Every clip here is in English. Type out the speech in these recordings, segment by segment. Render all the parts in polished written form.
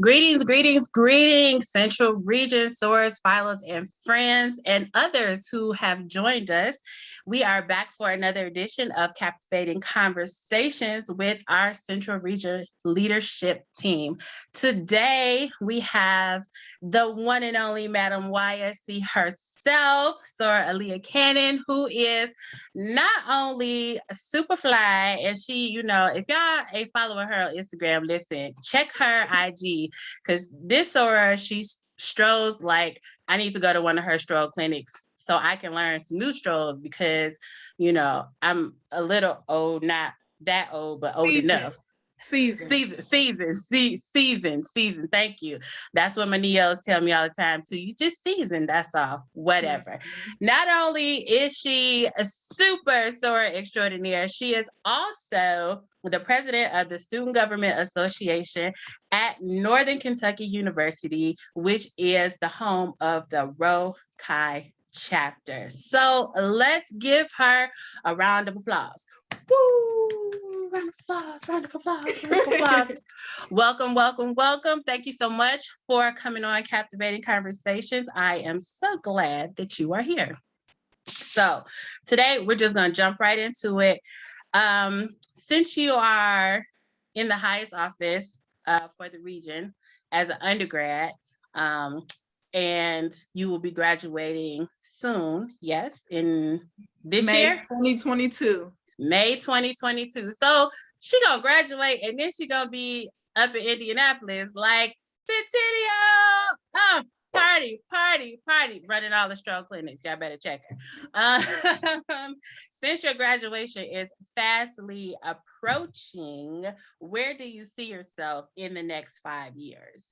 Greetings, greetings, greetings, Central Region, source, filers, and friends, and others who have joined us. We are back for another edition of Captivating Conversations with our Central Region leadership team. Today, we have the one and only Madam YSC herself, Sora Aaliyah Cannon, who is not only super fly, and she, if y'all ain't following her on Instagram, listen, check her IG, because this Sora, she strolls like I need to go to one of her stroll clinics so I can learn some new strolls because, I'm a little old, not that old, but old enough. Season. Thank you. That's what my neos tell me all the time too. You just seasoned, that's all. Whatever. Mm-hmm. Not only is she a super Sora extraordinaire, she is also the president of the Student Government Association at Northern Kentucky University, which is the home of the Rho Chi chapter. So let's give her a round of applause. Woo! Round of applause. Welcome. Thank you so much for coming on Captivating Conversations. I am so glad that you are here. So today we're just going to jump right into it. Since you are in the highest office for the region as an undergrad, and you will be graduating soon, yes, in this year? 2022. May 2022. So she gonna graduate and then she gonna be up in Indianapolis like Centennial. Party, running all the stroke clinics. Y'all better check her. Since your graduation is fastly approaching, where do you see yourself in the next 5 years?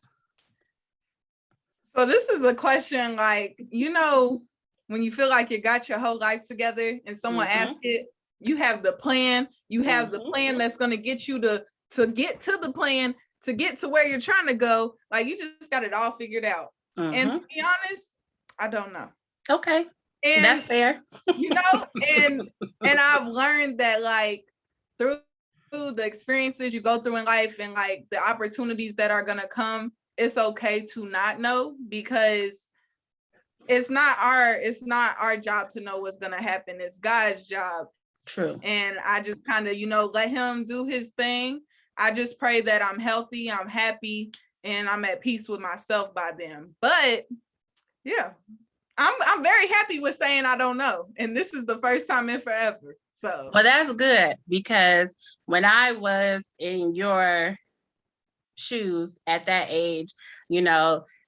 So this is a question like, when you feel like you got your whole life together and someone asks it, you have the plan, the plan that's going to get you to get to the plan, to get to where you're trying to go. Like you just got it all figured out. And to be honest, I don't know. Okay. And that's fair. And I've learned that like through the experiences you go through in life and like the opportunities that are going to come, it's okay to not know, because it's not our job to know what's going to happen. It's God's job. True. And I just kind of, let him do his thing. I just pray that I'm healthy, I'm happy, and I'm at peace with myself by then. But yeah, I'm very happy with saying I don't know. And this is the first time in forever. So well, that's good, because when I was in your shoes at that age,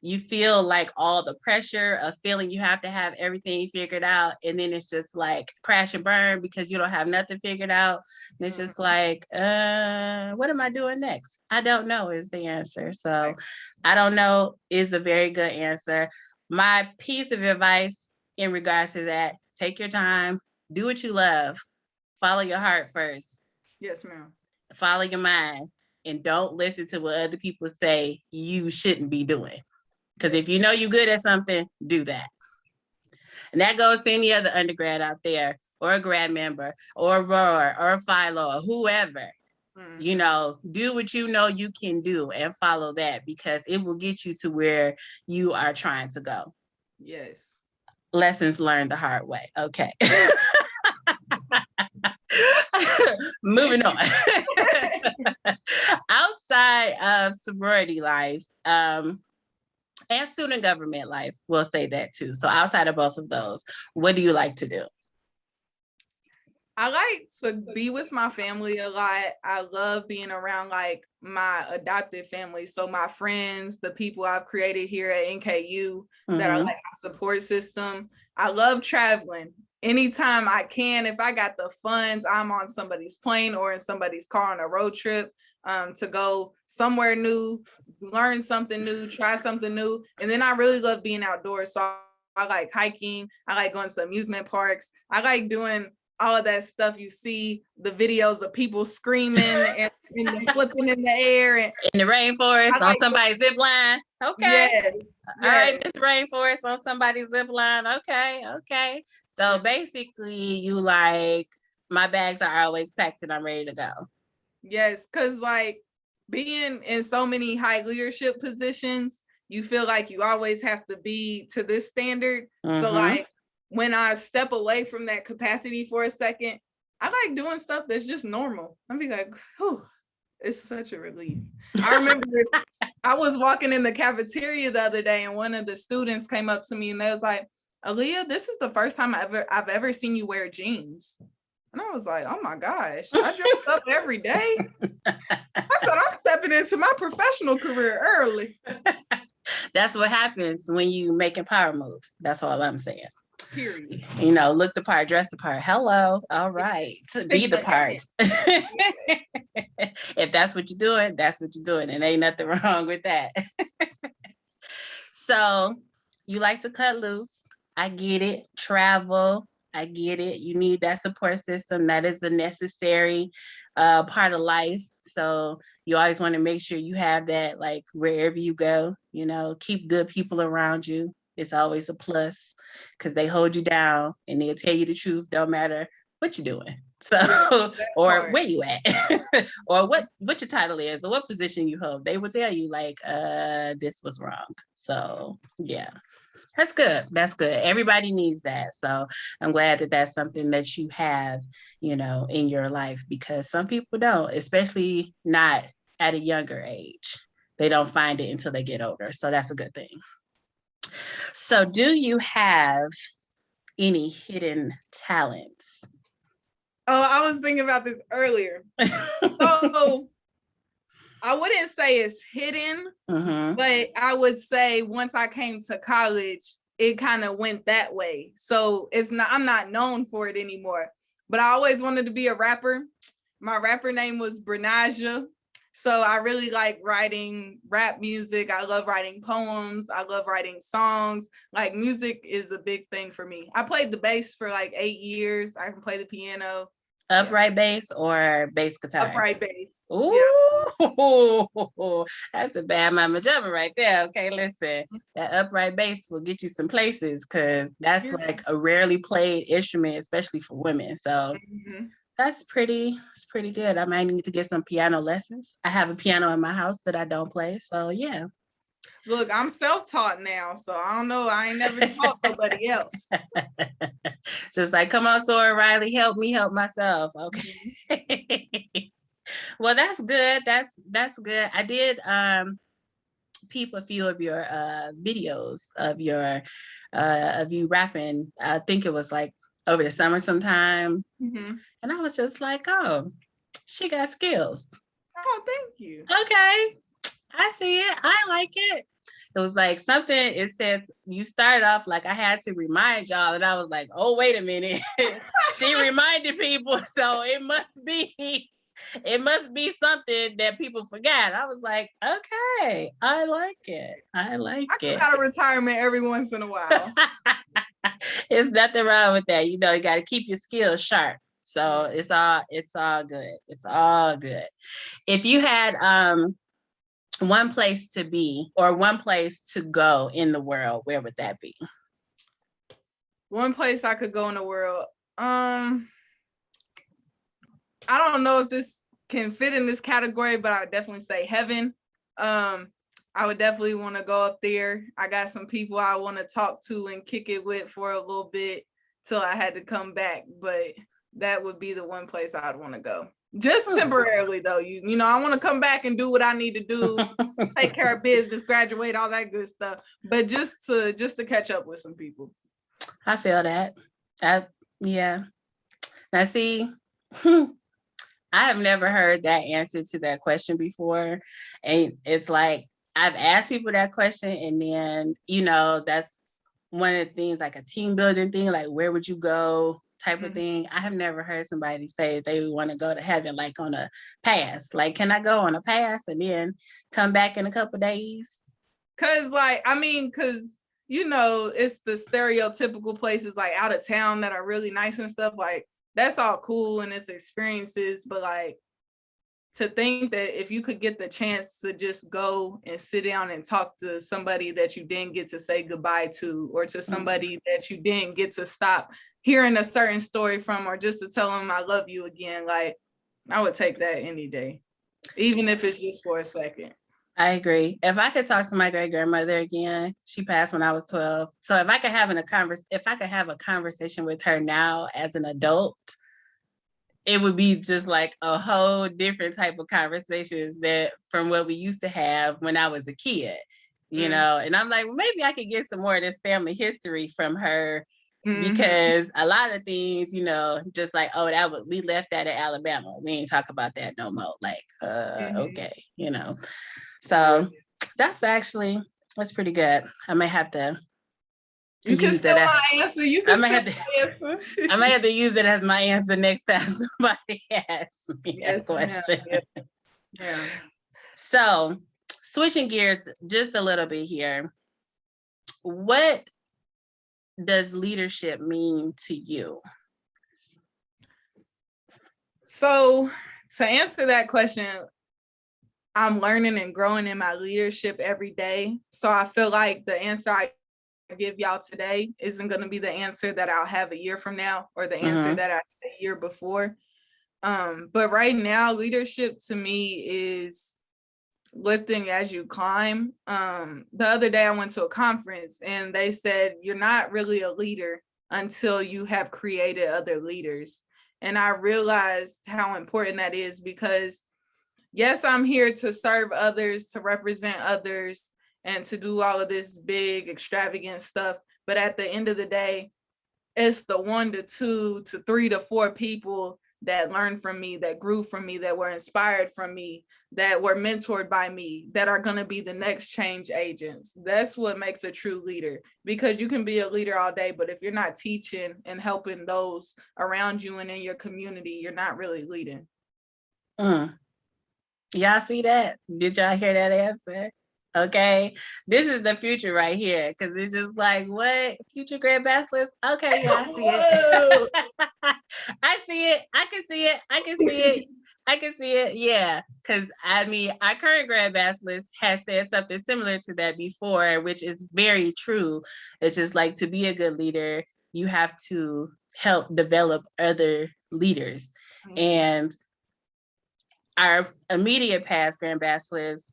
you feel like all the pressure of feeling you have to have everything figured out, and then it's just like crash and burn because you don't have nothing figured out, and it's just like what am I doing next? I don't know is the answer. So I don't know is a very good answer. My piece of advice in regards to that: take your time, do what you love, follow your heart first. Yes, ma'am. Follow your mind. And don't listen to what other people say you shouldn't be doing. Because if you know you're good at something, do that. And that goes to any other undergrad out there, or a grad member, or a rower, or a philo, or whoever. Do what you know you can do and follow that, because it will get you to where you are trying to go. Yes. Lessons learned the hard way. Okay. Moving on. Outside of sorority life and student government life, we'll say that too. So outside of both of those, what do you like to do? I like to be with my family a lot. I love being around like my adopted family. So my friends, the people I've created here at NKU that are like my support system. I love traveling. Anytime I can, if I got the funds, I'm on somebody's plane or in somebody's car on a road trip to go somewhere new, learn something new, try something new. And then I really love being outdoors. So I like hiking. I like going to amusement parks. I like doing all of that stuff. You see the videos of people screaming and flipping in the air. And in the rainforest on somebody's zip line. Okay. Yes. All right, Miss Rainforest on somebody's zip line. Okay. So basically you like, my bags are always packed and I'm ready to go. Yes, because like being in so many high leadership positions, you feel like you always have to be to this standard. So like when I step away from that capacity for a second, I like doing stuff that's just normal. I'd be like, whew, it's such a relief. I remember I was walking in the cafeteria the other day and one of the students came up to me and they was like, Aaliyah, this is the first time I've ever seen you wear jeans. And I was like, oh my gosh, I dress up every day. I said, I'm stepping into my professional career early. That's what happens when you making power moves. That's all I'm saying. Period. You know, look the part, dress the part. Hello. All right. Be the part. If that's what you're doing, that's what you're doing. And ain't nothing wrong with that. So you like to cut loose. I get it. Travel. I get it. You need that support system. That is a necessary part of life. So you always want to make sure you have that, like wherever you go, you know, keep good people around you. It's always a plus because they hold you down and they'll tell you the truth. Don't matter what you're doing. So, or where you at, or what your title is, or what position you hold. They will tell you like, this was wrong. So yeah. That's good. That's good. Everybody needs that. So I'm glad that that's something that you have, you know, in your life, because some people don't, especially not at a younger age. They don't find it until they get older. So that's a good thing. So do you have any hidden talents? Oh, I was thinking about this earlier. So I wouldn't say it's hidden, but I would say once I came to college, it kind of went that way. So I'm not known for it anymore, but I always wanted to be a rapper. My rapper name was Brenasia. So I really like writing rap music. I love writing poems. I love writing songs. Like music is a big thing for me. I played the bass for like 8 years. I can play the piano. Upright bass or bass guitar? Upright bass. Ooh, yeah. That's a bad mama jumper right there. Okay, listen, that upright bass will get you some places because that's like a rarely played instrument, especially for women. So it's pretty good. I might need to get some piano lessons. I have a piano in my house that I don't play. So yeah. Look, I'm self-taught now, so I don't know. I ain't never taught nobody else. Just like, come on, Sora Riley, help me help myself. Okay. Well, that's good. That's good. I did peep a few of your videos of you rapping. I think it was like over the summer sometime. And I was just like, oh, she got skills. Oh, thank you. Okay. I see it. I like it. It was like something, it says you started off like I had to remind y'all, and I was like, oh, wait a minute. She reminded people, so it must be something that people forgot. I was like, okay, I like it. I got a retirement every once in a while. There's nothing wrong with that. You know, you got to keep your skills sharp. So it's all good. It's all good. If you had one place to be or one place to go in the world, where would that be? One place I could go in the world. I don't know if this can fit in this category, but I would definitely say heaven. I would definitely want to go up there. I got some people I want to talk to and kick it with for a little bit till I had to come back, but that would be the one place I'd want to go. Just temporarily though, you know, I want to come back and do what I need to do, take care of business, graduate, all that good stuff. But just to catch up with some people. I feel that. Yeah. Now see, I have never heard that answer to that question before. And it's like, I've asked people that question, and then, you know, that's one of the things, like a team building thing, like where would you go type of thing. I have never heard somebody say they want to go to heaven like on a pass. Like, can I go on a pass and then come back in a couple of days? Cause you know, it's the stereotypical places like out of town that are really nice and stuff. Like that's all cool and it's experiences, but like to think that if you could get the chance to just go and sit down and talk to somebody that you didn't get to say goodbye to, or to somebody that you didn't get to stop hearing a certain story from, or just to tell them I love you again, like I would take that any day. even if it's just for a second. I agree. If I could talk to my great grandmother again, she passed when I was 12. So if I could have a conversation with her now as an adult, it would be just like a whole different type of conversations that from what we used to have when I was a kid, you know. And I'm like, well, maybe I could get some more of this family history from her, because a lot of things, you know, just like, oh, we left that in Alabama. We ain't talk about that no more. Like, okay, you know. So that's pretty good. I might have to You can use steal that. my answer. You can I might have to use it as my answer next time somebody asks me that question. Yeah. So switching gears just a little bit here. What does leadership mean to you? So to answer that question, I'm learning and growing in my leadership every day. So I feel like the answer I give y'all today isn't going to be the answer that I'll have a year from now, or the answer that I had a year before. But right now, leadership to me is lifting as you climb. The other day I went to a conference and they said, you're not really a leader until you have created other leaders. And I realized how important that is, because yes, I'm here to serve others, to represent others, and to do all of this big, extravagant stuff. But at the end of the day, it's the 1 to 2 to 3 to 4 people that learned from me, that grew from me, that were inspired from me, that were mentored by me, that are going to be the next change agents. That's what makes a true leader, because you can be a leader all day, but if you're not teaching and helping those around you and in your community, you're not really leading. Y'all see that? Did y'all hear that answer? Okay, this is the future right here, because it's just like, what? Future Grand Bachelors? Okay, yeah, I see it. I see it. I can see it. I can see it. I can see it. Yeah, because I mean, our current Grand Bachelors has said something similar to that before, which is very true. It's just like, to be a good leader, you have to help develop other leaders. And our immediate past Grand Bachelors,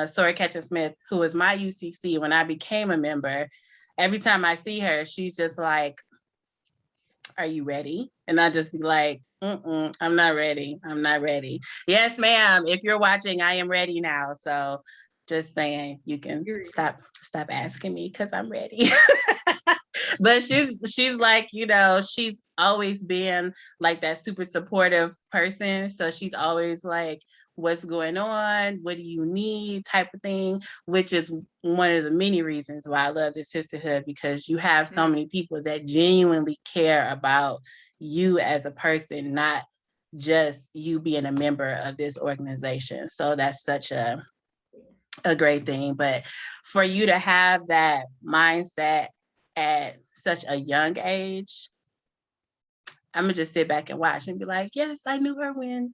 Sora Ketchum-Smith, who was my UCC when I became a member, every time I see her, she's just like, are you ready? And I just be like, I'm not ready. I'm not ready. Yes, ma'am. If you're watching, I am ready now. So just saying, you can stop asking me, because I'm ready. But she's like, you know, she's always been like that super supportive person. So she's always like, what's going on? What do you need? Type of thing, which is one of the many reasons why I love this sisterhood, because you have so many people that genuinely care about you as a person, not just you being a member of this organization. So that's such a great thing. But for you to have that mindset at such a young age, I'm gonna just sit back and watch and be like, yes, I knew her when.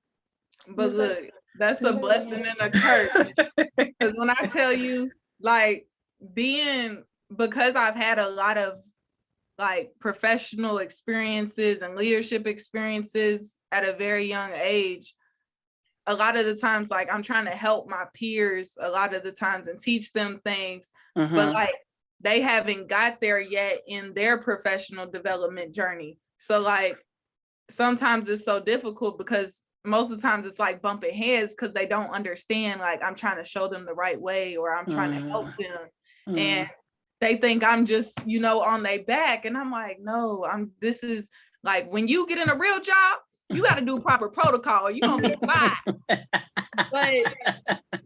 But look, that's a blessing and a curse. Because when I tell you, like, because I've had a lot of like professional experiences and leadership experiences at a very young age, a lot of the times, like, I'm trying to help my peers a lot of the times and teach them things, but like, they haven't got there yet in their professional development journey. So like, sometimes it's so difficult, because most of the times it's like bumping heads, because they don't understand, like, I'm trying to show them the right way, or I'm trying to help them. And they think I'm just, you know, on their back. And I'm like, no, this is like, when you get in a real job, you got to do proper protocol, or you're going to be fired.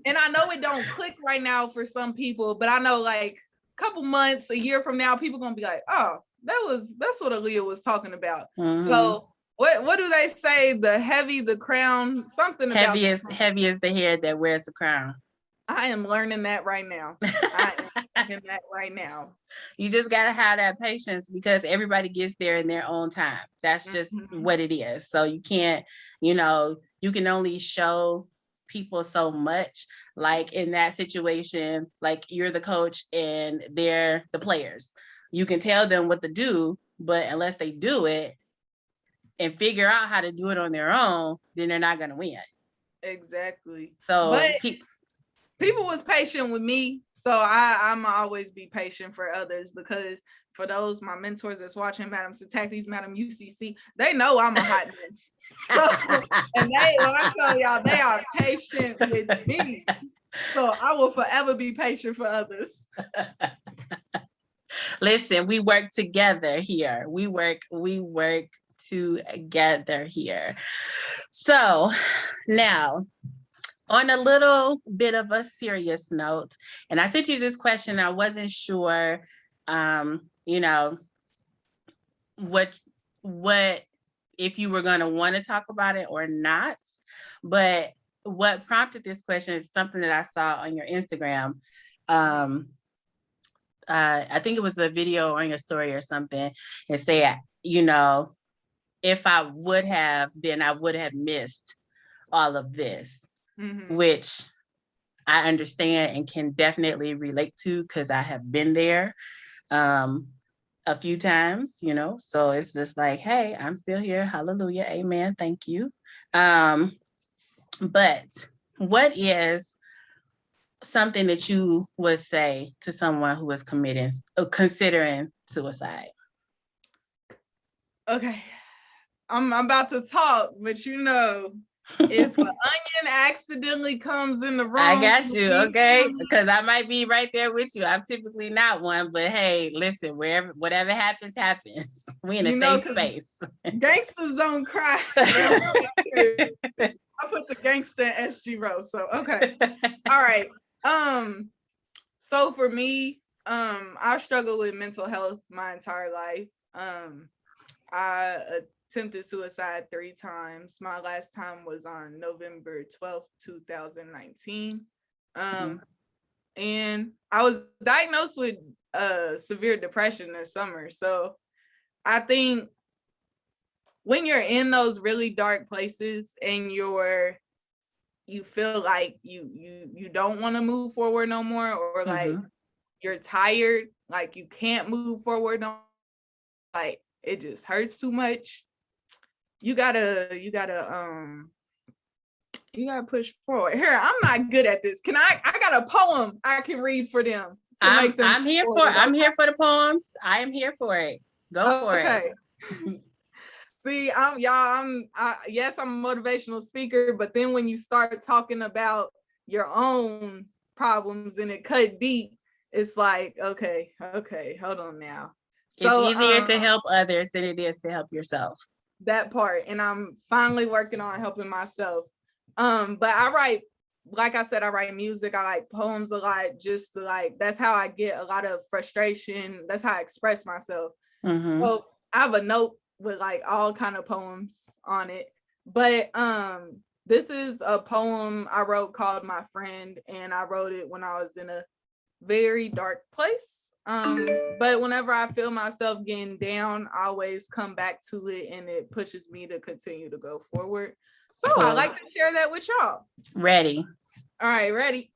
And I know it don't click right now for some people, but I know like a couple months, a year from now, people going to be like, oh, that's what Aaliyah was talking about. So what do they say? The heavy, the crown, something about heavy is the head that wears the crown. I am learning that right now. I am learning that right now. You just got to have that patience, because everybody gets there in their own time. That's just what it is. So you can't, you know, you can only show people so much. Like in that situation, like, you're the coach and they're the players. You can tell them what to do, but unless they do it and figure out how to do it on their own, then they're not going to win. Exactly. So But people was patient with me, so I'm always be patient for others, because for those my mentors that's watching, Madam Satakis, Madam UCC, they know I'm a hot mess. So and they, when I tell y'all, they are patient with me. So I will forever be patient for others. Listen, we work together here. We work together here. So now, on a little bit of a serious note, and I sent you this question, I wasn't sure, you know, what if you were going to want to talk about it or not. But what prompted this question is something that I saw on your Instagram. I think it was a video on your story or something, and say, if I would have, then I would have missed all of this, which I understand and can definitely relate to, because I have been there a few times, so it's just like, hey, I'm still here. Hallelujah. Amen. Thank you. But what is something that you would say to someone who is considering suicide? Okay, I'm about to talk, but if an onion accidentally comes in the room, I got you, okay? Because I might be right there with you. I'm typically not one, but hey, listen, whatever happens, happens. We in a safe space. Gangsters don't cry. I put the gangster in SG row. So okay. All right. So for me, I struggled with mental health my entire life. I attempted suicide 3 times. My last time was on November 12th, 2019. And I was diagnosed with severe depression this summer. So I think when you're in those really dark places and you feel like you don't want to move forward no more, or like you're tired, like you can't move forward no more, like it just hurts too much, you gotta push forward. Here, I'm not good at this. I got a poem I can read for them to make them. I'm here for the poems. I am here for it. Go for it. See, yes, I'm a motivational speaker, but then when you start talking about your own problems and it cut deep, it's like, okay, hold on now. It's easier to help others than it is to help yourself. That part, and I'm finally working on helping myself. But I write, like I said, I write music. I like poems a lot, just to that's how I get a lot of frustration. That's how I express myself. So I have a note with all kind of poems on it. But this is a poem I wrote called My Friend, and I wrote it when I was in a very dark place. But whenever I feel myself getting down, I always come back to it, and it pushes me to continue to go forward. So cool. I like to share that with y'all. Ready. All right, ready.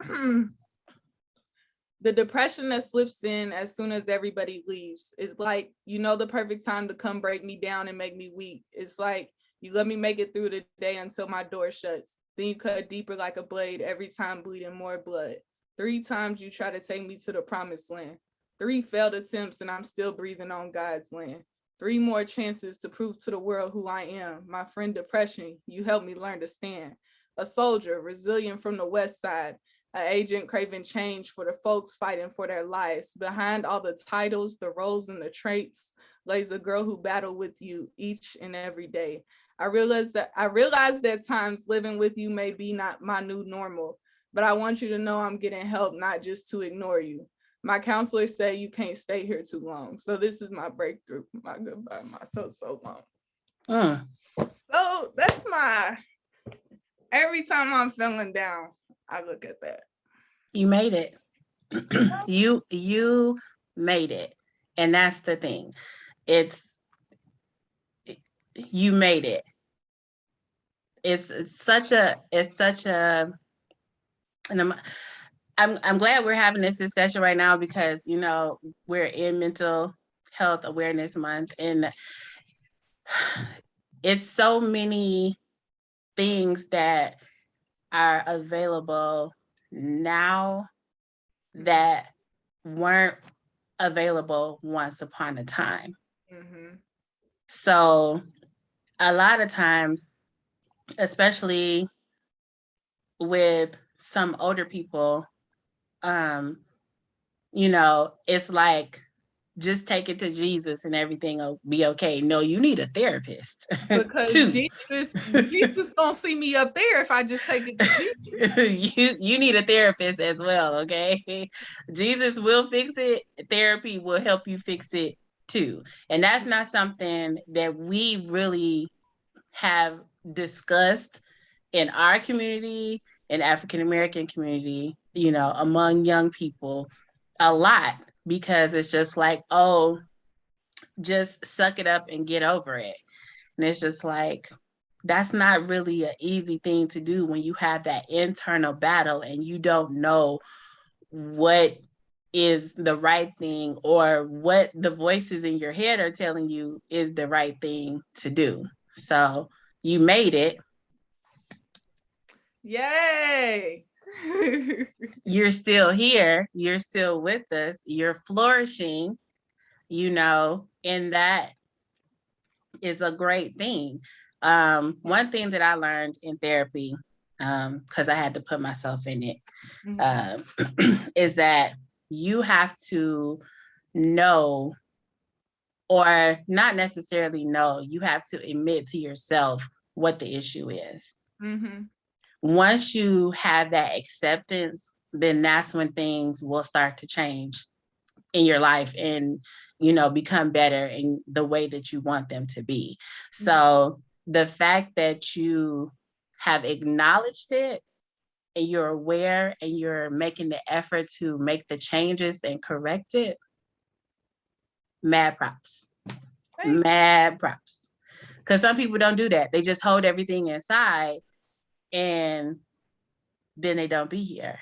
The depression that slips in as soon as everybody leaves is like, the perfect time to come break me down and make me weak. It's like, you let me make it through the day until my door shuts. Then you cut deeper like a blade, every time bleeding more blood. 3 times you try to take me to the promised land. 3 failed attempts and I'm still breathing on God's land. 3 more chances to prove to the world who I am. My friend depression, you helped me learn to stand. A soldier, resilient from the west side. An agent craving change for the folks fighting for their lives. Behind all the titles, the roles, and the traits lays a girl who battled with you each and every day. I realized that times living with you may be not my new normal, but I want you to know I'm getting help, not just to ignore you. My counselor said you can't stay here too long. So this is my breakthrough, my goodbye, my so long. So that's every time I'm feeling down, I look at that. You made it. You made it. And that's the thing. You made it. It's such a, and I'm glad we're having this discussion right now, because, we're in Mental Health Awareness Month, and it's so many things that are available now that weren't available once upon a time. So a lot of times, especially with some older people, it's like, just take it to Jesus and everything will be okay. No, you need a therapist. Because too. Jesus gonna see me up there if I just take it to Jesus. you need a therapist as well, okay? Jesus will fix it. Therapy will help you fix it too. And that's not something that we really have discussed in our community, in African American community, among young people a lot, because it's just like, oh, just suck it up and get over it. And it's just like, that's not really an easy thing to do when you have that internal battle and you don't know what is the right thing or what the voices in your head are telling you is the right thing to do. So you made it. Yay. You're still here. You're still with us. You're flourishing, and that is a great thing. One thing that I learned in therapy, because I had to put myself in it, is that you have to know, or not necessarily know, you have to admit to yourself what the issue is. Once you have that acceptance, then that's when things will start to change in your life and, become better in the way that you want them to be. So the fact that you have acknowledged it and you're aware and you're making the effort to make the changes and correct it, mad props. Mad props. Because some people don't do that. They just hold everything inside and then they don't be here.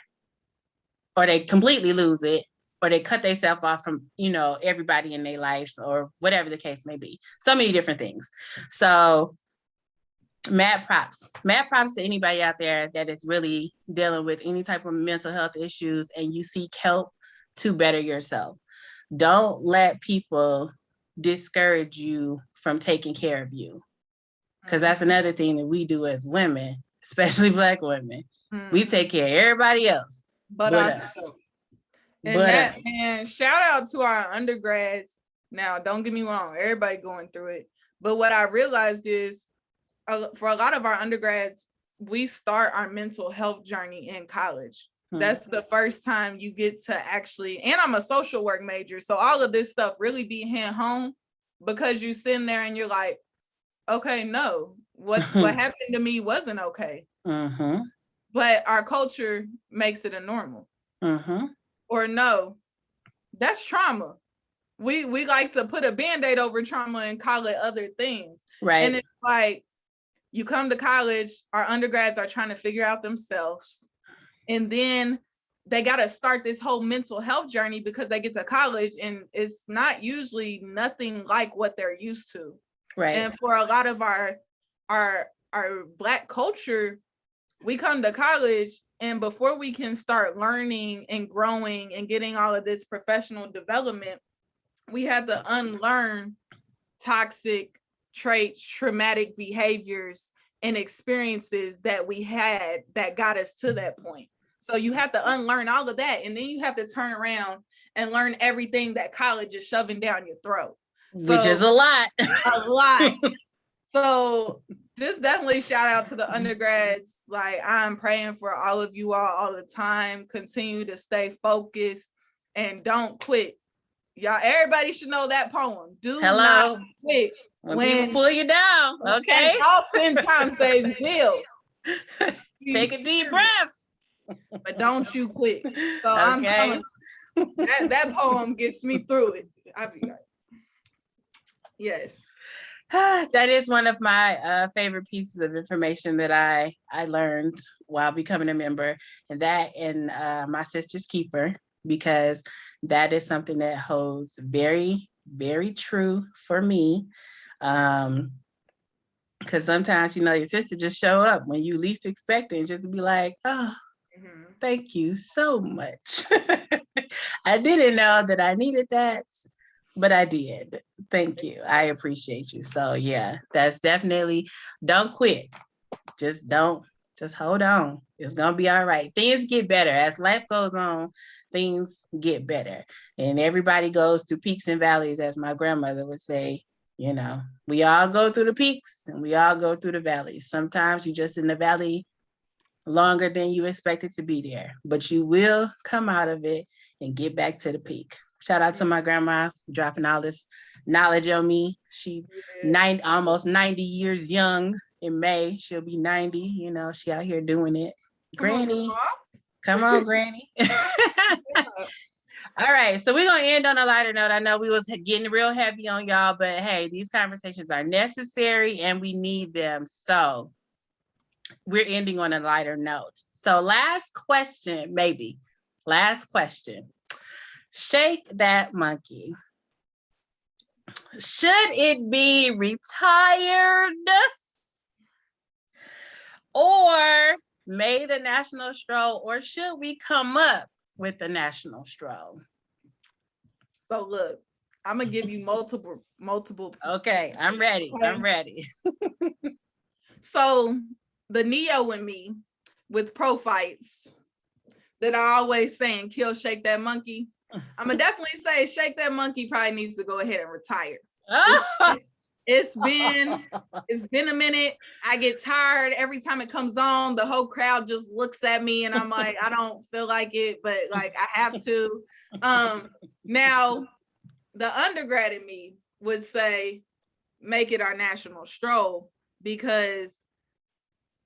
Or they completely lose it, or they cut themselves off from, everybody in their life, or whatever the case may be. So many different things. So mad props to anybody out there that is really dealing with any type of mental health issues and you seek help to better yourself. Don't let people discourage you from taking care of you. Because that's another thing that we do as women, especially Black women. We take care of everybody else but us. And shout out to our undergrads. Now, don't get me wrong, everybody going through it. But what I realized is for a lot of our undergrads, we start our mental health journey in college. That's the first time you get to actually, and I'm a social work major, so all of this stuff really be hand home, because you sitting there and you're like, okay, no, what happened to me wasn't okay. But our culture makes it a normal. Or no, that's trauma. We like to put a Band-Aid over trauma and call it other things. Right. And it's like, you come to college, our undergrads are trying to figure out themselves. And then they got to start this whole mental health journey because they get to college and it's not usually nothing like what they're used to. Right. And for a lot of our Black culture, we come to college and before we can start learning and growing and getting all of this professional development, we have to unlearn toxic traits, traumatic behaviors, and experiences that we had that got us to that point. So you have to unlearn all of that. And then you have to turn around and learn everything that college is shoving down your throat. Which is a lot. A lot. So just definitely shout out to the undergrads. Like, I'm praying for all of you all the time. Continue to stay focused and don't quit. Y'all, everybody should know that poem. Do not quit. When people pull you down, okay? Oftentimes they will. Take a deep breath. But don't you quit. So I'm telling you, that poem gets me through it. I'll be like, yes. That is one of my favorite pieces of information that I learned while becoming a member, and my sister's keeper, because that is something that holds very, very true for me. Because sometimes, your sister just show up when you least expect it and just be like, oh, thank you so much. I didn't know that I needed that, but I did. Thank you. I appreciate you. So yeah, that's definitely, don't quit. Just hold on. It's going to be all right. Things get better. As life goes on, things get better. And everybody goes through peaks and valleys, as my grandmother would say. We all go through the peaks and we all go through the valleys. Sometimes you're just in the valley longer than you expected to be there, but you will come out of it and get back to the peak. Shout out to my grandma dropping all this knowledge on me. She almost 90 years young in May. She'll be 90. She out here doing it. Granny. Come on, Granny. All right, so we're going to end on a lighter note. I know we was getting real heavy on y'all, but hey, these conversations are necessary and we need them. So we're ending on a lighter note. So last question. Shake that monkey. Should it be retired or made a national stroll, or should we come up with the national stroll? So look, I'm gonna give you multiple. Okay, I'm ready. Okay. I'm ready. So the Neo in me with pro fights that are always saying kill, shake that monkey. I'm gonna definitely say shake that monkey probably needs to go ahead and retire. It's been a minute. I get tired every time it comes on. The whole crowd just looks at me and I'm like, I don't feel like it, but like I have to. Now the undergrad in me would say make it our national stroll because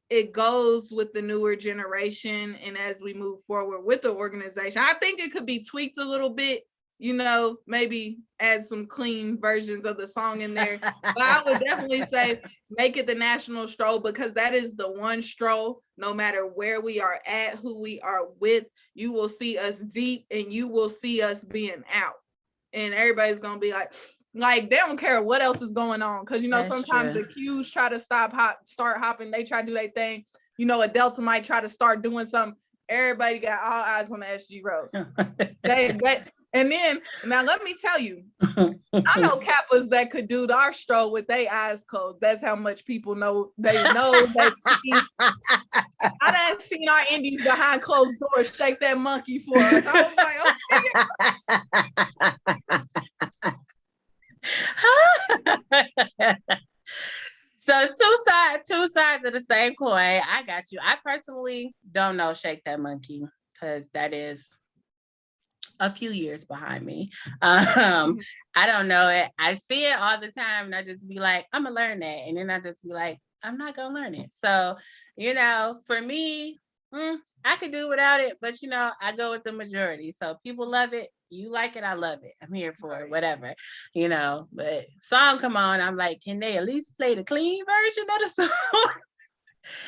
it goes with the newer generation. And as we move forward with the organization, I think it could be tweaked a little bit, maybe add some clean versions of the song in there. But I would definitely say make it the national stroll because that is the one stroll, no matter where we are at, who we are with, you will see us deep and you will see us being out. And everybody's going to be like, they don't care what else is going on. Because, sometimes the Qs try to start hopping. They try to do their thing. A Delta might try to start doing something. Everybody got all eyes on the SG Rose. And then, now let me tell you, I know Kappas that could do our stroll with their eyes closed. That's how much people know. They see. I done seen our indies behind closed doors shake that monkey for us. I was like, okay. So it's two sides of the same coin. I got you. I personally don't know shake that monkey because that is a few years behind me. I don't know it. I see it all the time and I just be like, I'm gonna learn that. And then I just be like, I'm not gonna learn it. So, for me, I could do without it, but I go with the majority. So people love it. You like it, I love it. I'm here for it, whatever, but song come on, I'm like, can they at least play the clean version of the song?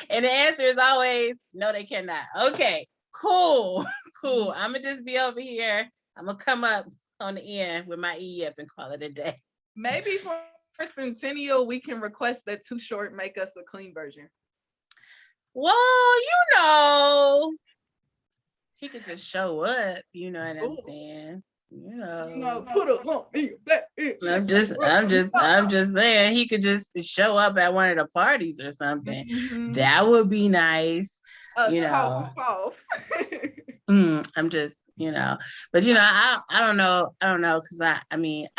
And the answer is always, no, they cannot. Okay, cool. I'm gonna just be over here. I'm gonna come up on the end with my EF and call it a day. Maybe for Centennial, we can request that Too Short make us a clean version. Well, he could just show up. You know what I'm saying? Put a I'm just saying he could just show up at one of the parties or something. Mm-hmm. That would be nice. Cough. I'm just, but I don't know because I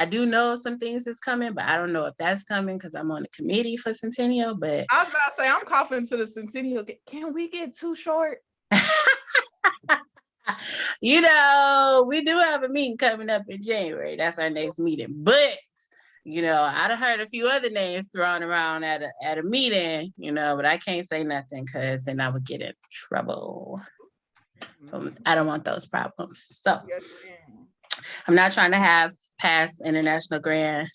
do know some things is coming, but I don't know if that's coming because I'm on the committee for Centennial. But I was about to say I'm coughing to the Centennial. Can we get Too Short? We do have a meeting coming up in January. That's our next meeting. But I'd have heard a few other names thrown around at a meeting, but I can't say nothing because then I would get in trouble. I don't want those problems. So I'm not trying to have past international grand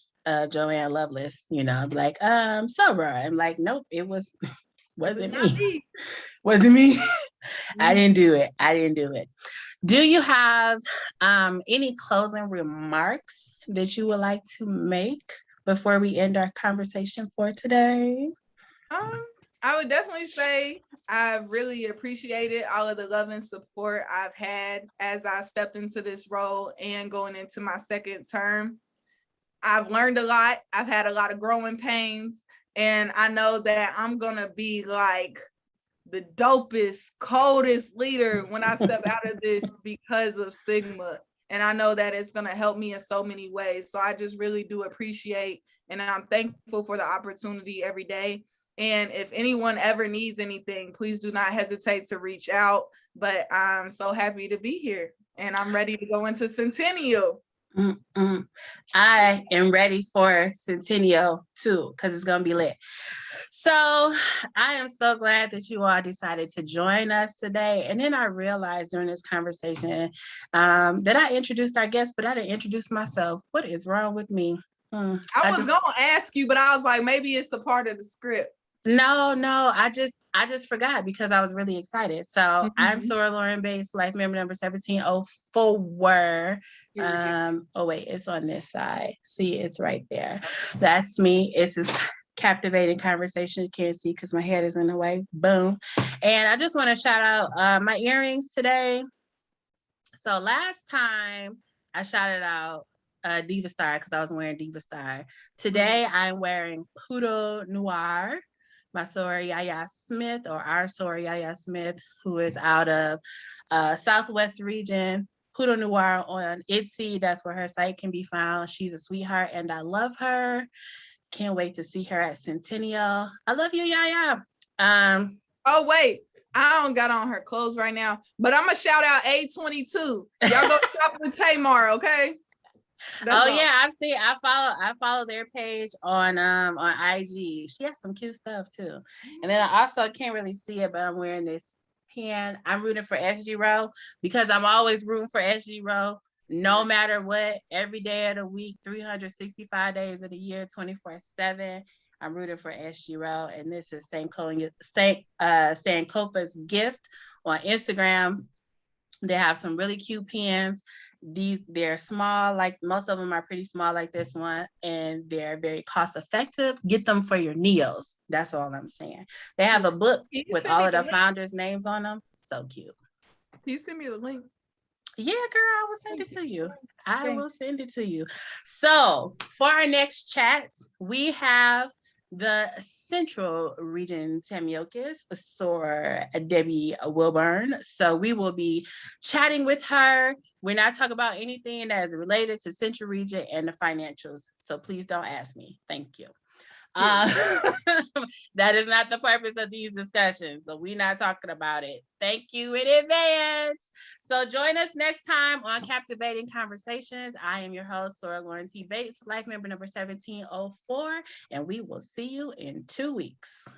Joanne Loveless, I'm like, sober. I'm like, nope, wasn't me. Wasn't me. I didn't do it. Do you have any closing remarks that you would like to make before we end our conversation for today? I would definitely say I really appreciated all of the love and support I've had as I stepped into this role and going into my second term. I've learned a lot. I've had a lot of growing pains, and I know that I'm gonna be like the dopest, coldest leader when I step out of this because of Sigma. And I know that it's gonna help me in so many ways. So I just really do appreciate, and I'm thankful for the opportunity every day. And if anyone ever needs anything, please do not hesitate to reach out. But I'm so happy to be here, and I'm ready to go into Centennial. I am ready for Centennial too, because it's going to be lit. So I am so glad that you all decided to join us today. And then I realized during this conversation that I introduced our guest, but I didn't introduce myself. What is wrong with me? I was gonna ask you, but I was like, maybe it's a part of the script. No, I just forgot because I was really excited. So I'm Sora Lauren Bates, life member number 1704. Oh wait, it's on this side. See, it's right there. That's me. It's this captivating conversation. You can't see because my head is in the way. Boom. And I just want to shout out my earrings today. So last time I shouted out Diva Star because I was wearing Diva Star. Today I'm wearing Poodle Noir. My Sora Yaya Smith, or our Sora Yaya Smith, who is out of Southwest region. Poodle Noir on Etsy. That's where her site can be found. She's a sweetheart and I love her. Can't wait to see her at Centennial. I love you, Yaya. Oh, wait. I don't got on her clothes right now, but I'm gonna shout out A22. Y'all go shop with Tamar, okay? Yeah, I've seen. I follow their page on IG. She has some cute stuff too. And then I also can't really see it, but I'm wearing this pen. I'm rooting for SG Row because I'm always rooting for SG Row, no matter what. Every day of the week, 365 days of the year, 24/7. I'm rooting for SG Row, and this is Sankofa's gift on Instagram. They have some really cute pens. They're small, like most of them are pretty small like this one, and they're very cost effective. Get them for your neos. That's all I'm saying. They have a book with all of the founders' names on them. So cute. Can you send me the link? Yeah, girl, I will send it to you. I will send it to you. So for our next chat, we have the Central Region Tamiokas, Sor Debbie Wilburn. So we will be chatting with her. We're not talking about anything that is related to Central Region and the financials. So please don't ask me. Thank you. That is not the purpose of these discussions. So we're not talking about it. Thank you in advance. So join us next time on Captivating Conversations. I am your host, Sora Lauren T. Bates, life member number 1704, and we will see you in 2 weeks.